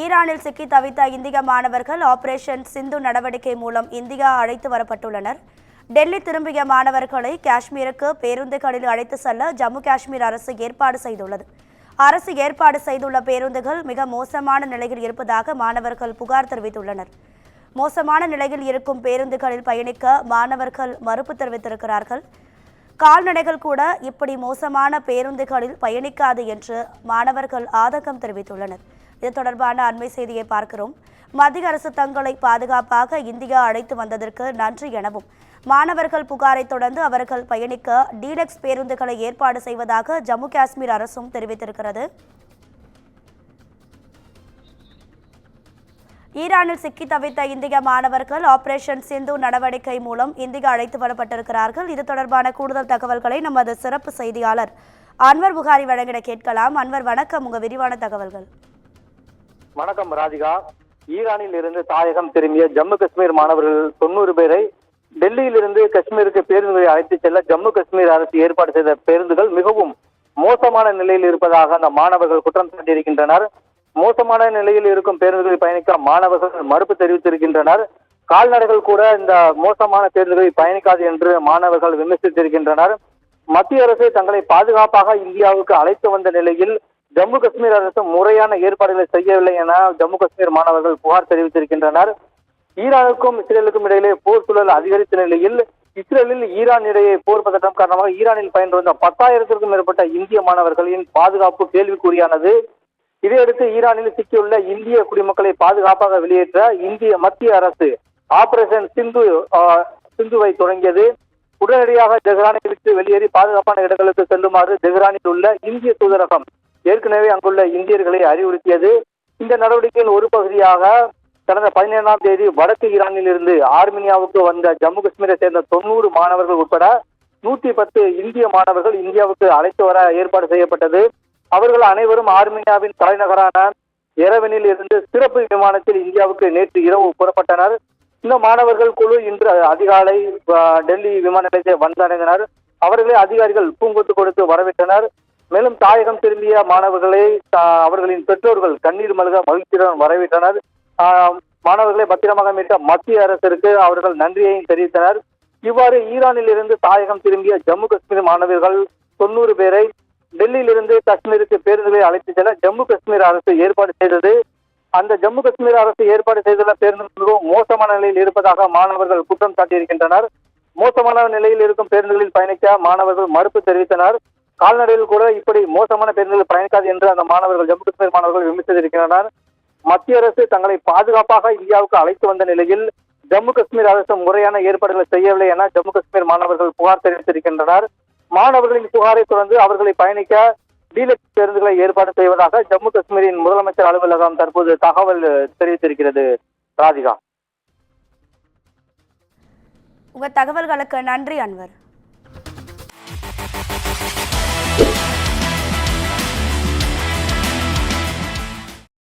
ஈரானில் சிக்கி தவித்த இந்திய மாணவர்கள் ஆபரேஷன் சிந்து நடவடிக்கை மூலம் இந்தியா அழைத்து வரப்பட்டுள்ளனர். டெல்லி திரும்பிய மாணவர்களை காஷ்மீருக்கு பேருந்துகளில் அழைத்து செல்ல ஜம்மு காஷ்மீர் அரசு ஏற்பாடு செய்துள்ளது. அரசு ஏற்பாடு செய்துள்ள பேருந்துகள் மிக மோசமான நிலையில் இருப்பதாக மாணவர்கள் புகார் தெரிவித்துள்ளனர். மோசமான நிலையில் இருக்கும் பேருந்துகளில் பயணிக்க மாணவர்கள் மறுப்பு தெரிவித்திருக்கிறார்கள். கால்நடைகள் கூட இப்படி மோசமான பேருந்துகளில் பயணிக்காது என்று மாணவர்கள் ஆதங்கம் தெரிவித்துள்ளனர். இது தொடர்பான அண்மை செய்தியை பார்க்கிறோம். மத்திய அரசு தங்களை பாதுகாப்பாக இந்தியா அழைத்து வந்ததற்கு நன்றி எனவும் மாணவர்கள் புகாரை தொடர்ந்து அவர்கள் பயணிக்க டீலக்ஸ் பேருந்துகளை ஏற்பாடு செய்வதாக ஜம்மு காஷ்மீர் அரசும் தெரிவித்திருக்கிறது. ஈரானில் சிக்கி தவித்த இந்திய மாணவர்கள் ஆபரேஷன் சிந்து நடவடிக்கை மூலம் இந்தியா அழைத்து வரப்பட்டிருக்கிறார்கள். இது தொடர்பான கூடுதல் தகவல்களை நமது சிறப்பு செய்தியாளர் அன்வர் புகாரி வழங்கிட கேட்கலாம். அன்வர், வணக்கம். உங்க விரிவான தகவல்கள். வணக்கம் ராதிகா. ஈரானில் இருந்து தாயகம் திரும்பிய ஜம்மு காஷ்மீர் மாணவர்கள் 90 பேரை டெல்லியில் இருந்து காஷ்மீருக்கு பேருந்துகளை அழைத்து செல்ல ஜம்மு காஷ்மீர் அரசு ஏற்பாடு செய்த பேருந்துகள் மிகவும் மோசமான நிலையில் இருப்பதாக அந்த மாணவர்கள் குற்றம் சாட்டியிருக்கின்றனர். மோசமான நிலையில் இருக்கும் பேருந்துகளில் பயணிக்க மாணவர்கள் மறுப்பு தெரிவித்திருக்கின்றனர். கால்நடைகள் கூட இந்த மோசமான பேருந்துகளில் பயணிக்காது என்று மாணவர்கள் விமர்சித்திருக்கின்றனர். மத்திய அரசு தங்களை பாதுகாப்பாக இந்தியாவுக்கு அழைத்து வந்த நிலையில் ஜம்மு காஷ்மீர் அரசு முறையான ஏற்பாடுகளை செய்யவில்லை என ஜம்மு காஷ்மீர் மாணவர்கள் புகார் தெரிவித்திருக்கின்றனர். ஈரானுக்கும் இஸ்ரேலுக்கும் இடையிலே போர் சூழல் அதிகரித்த நிலையில் இஸ்ரேலில் ஈரான் இடையே போர் பதட்டம் காரணமாக ஈரானில் பயின்று வந்த 10,000க்கும் மேற்பட்ட இந்திய மாணவர்களின் பாதுகாப்பு கேள்விக்குறியானது. இதையடுத்து ஈரானில் சிக்கியுள்ள இந்திய குடிமக்களை பாதுகாப்பாக வெளியேற்ற மத்திய அரசு ஆபரேஷன் சிந்துவை தொடங்கியது. உடனடியாக தெஹ்ரானை விட்டு வெளியேறி பாதுகாப்பான இடங்களுக்கு செல்லுமாறு தெஹ்ரானில் உள்ள இந்திய தூதரகம் ஏற்கனவே அங்குள்ள இந்தியர்களை அறிவுறுத்தியது. இந்த நடவடிக்கையின் ஒரு பகுதியாக கடந்த 17ஆம் தேதி வடக்கு ஈரானில் இருந்து ஆர்மீனியாவுக்கு வந்த ஜம்மு காஷ்மீரை சேர்ந்த 90 மாணவர்கள் உட்பட 110 இந்திய மாணவர்கள் இந்தியாவுக்கு அழைத்து வர ஏற்பாடு செய்யப்பட்டது. அவர்கள் அனைவரும் ஆர்மீனியாவின் தலைநகரான எரவனில் இருந்து சிறப்பு விமானத்தில் இந்தியாவுக்கு நேற்று இரவு புறப்பட்டனர். இந்த மாணவர்கள் குழு இன்று அதிகாலை டெல்லி விமான நிலையத்தை வந்தடைந்தனர். அவர்களை அதிகாரிகள் பூங்கொத்து கொடுத்து வரவேற்றனர். மேலும் தாயகம் திரும்பிய மாணவர்களை அவர்களின் பெற்றோர்கள் கண்ணீர் மல்க மகிழ்ச்சியுடன் வரவேற்றனர். மாணவர்களை பத்திரமாக மீட்ட மத்திய அரசிற்கு அவர்கள் நன்றியையும் தெரிவித்தனர். இவ்வாறு ஈரானில் இருந்து தாயகம் திரும்பிய ஜம்மு காஷ்மீர் மாணவர்கள் 90 பேரை டெல்லியில் இருந்து காஷ்மீருக்கு பேருந்துகளை அழைத்து செல்ல ஜம்மு காஷ்மீர் அரசு ஏற்பாடு செய்தது. அந்த ஜம்மு காஷ்மீர் அரசு ஏற்பாடு செய்துள்ள பேருந்துகள் மோசமான நிலையில் இருப்பதாக மாணவர்கள் குற்றம் சாட்டியிருக்கின்றனர். மோசமான நிலையில் இருக்கும் பேருந்துகளில் பயணிக்க மாணவர்கள் மறுப்பு தெரிவித்தனர். கால்நடையில் கூட இப்படி மோசமான பேருந்துகளில் பயணிக்காது என்று அந்த மாணவர்கள் ஜம்மு காஷ்மீர் மாணவர்கள் விமர்சித்திருக்கின்றனர். மத்திய அரசு தங்களை பாதுகாப்பாக இந்தியாவுக்கு அழைத்து வந்த நிலையில் ஜம்மு காஷ்மீர் அரசு முறையான ஏற்பாடுகளை செய்யவில்லை என ஜம்மு காஷ்மீர் மாணவர்கள் புகார் தெரிவித்திருக்கின்றனர். மாணவர்களின் புகாரை தொடர்ந்து அவர்களை பயணிக்க டீலக்ஸ் பேருந்துகளை ஏற்பாடு செய்வதாக ஜம்மு காஷ்மீரின் முதலமைச்சர் அலுவலகம் தற்போது தகவல் தெரிவித்திருக்கிறது. ராதிகா, உங்க தகவல்களுக்கு நன்றி அன்வர்.